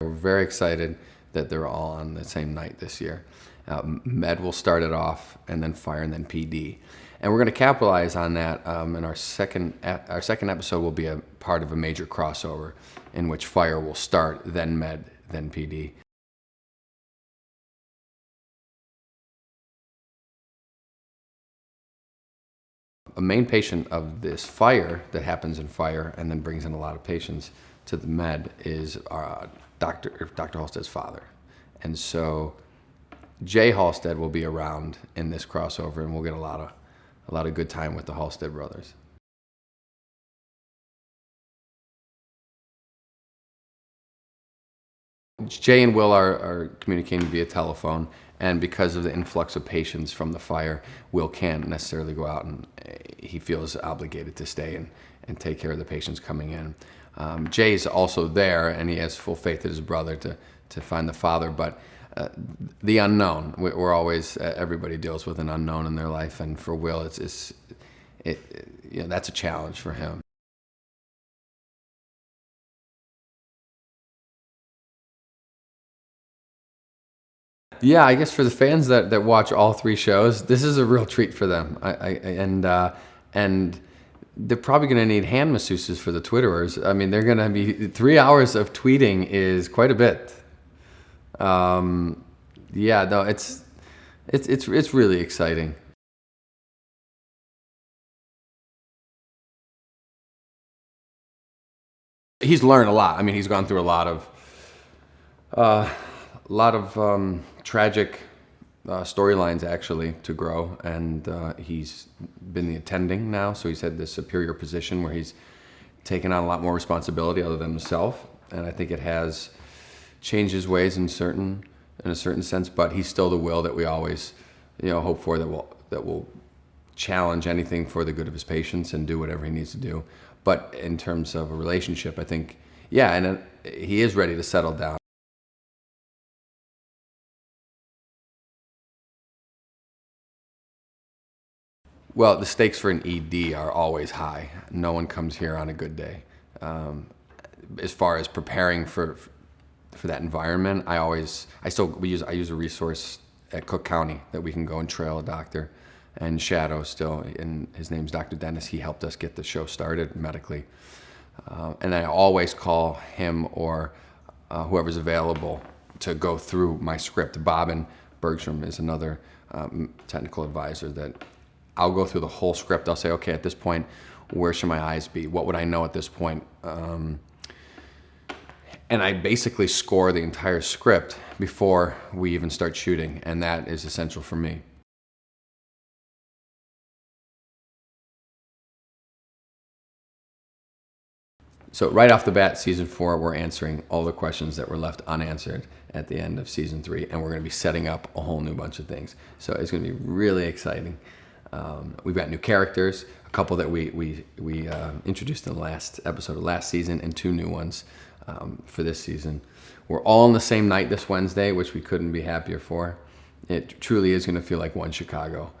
We're very excited that they're all on the same night this year. Med will start it off, and then Fire, and then P.D. And we're going to capitalize on that. And our second episode will be a part of a major crossover in which Fire will start, then Med, then P.D. A main patient of this Fire that happens in Fire and then brings in a lot of patients to the Med is Dr. Halstead's father. And so Jay Halstead will be around in this crossover, and we'll get a lot of good time with the Halstead brothers. Jay and Will are communicating via telephone, and because of the influx of patients from the Fire, Will can't necessarily go out, and he feels obligated to stay and take care of the patients coming in. Jay's also there, and he has full faith in his brother to find the father, but the unknown, we're always, everybody deals with an unknown in their life, and for Will, that's a challenge for him. Yeah, I guess for the fans that watch all three shows, this is a real treat for them. And they're probably going to need hand masseuses for the Twitterers. I mean, they're going to be 3 hours of tweeting is quite a bit. Yeah, no, it's really exciting. He's learned a lot. I mean, he's gone through a lot of tragic storylines actually to grow, and he's been the attending now, so he's had this superior position where he's taken on a lot more responsibility other than himself, and I think it has changed his ways in a certain sense, but he's still the Will that we always hope for, that will challenge anything for the good of his patients and do whatever he needs to do. But in terms of a relationship, I think, yeah, and he is ready to settle down. Well, the stakes for an ED are always high. No one comes here on a good day. As far as preparing for that environment, I use a resource at Cook County that we can go and trail a doctor and shadow still, and his name's Dr. Dennis. He helped us get the show started medically. And I always call him or whoever's available to go through my script. Bobbin Bergstrom is another technical advisor that I'll go through the whole script. I'll say, okay, at this point, where should my eyes be? What would I know at this point? And I basically score the entire script before we even start shooting, and that is essential for me. So right off the bat, season 4, we're answering all the questions that were left unanswered at the end of season 3, and we're going to be setting up a whole new bunch of things. So it's going to be really exciting. We've got new characters, a couple that we introduced in the last episode of last season, and 2 new ones for this season. We're all on the same night this Wednesday, which we couldn't be happier for. It truly is going to feel like one Chicago.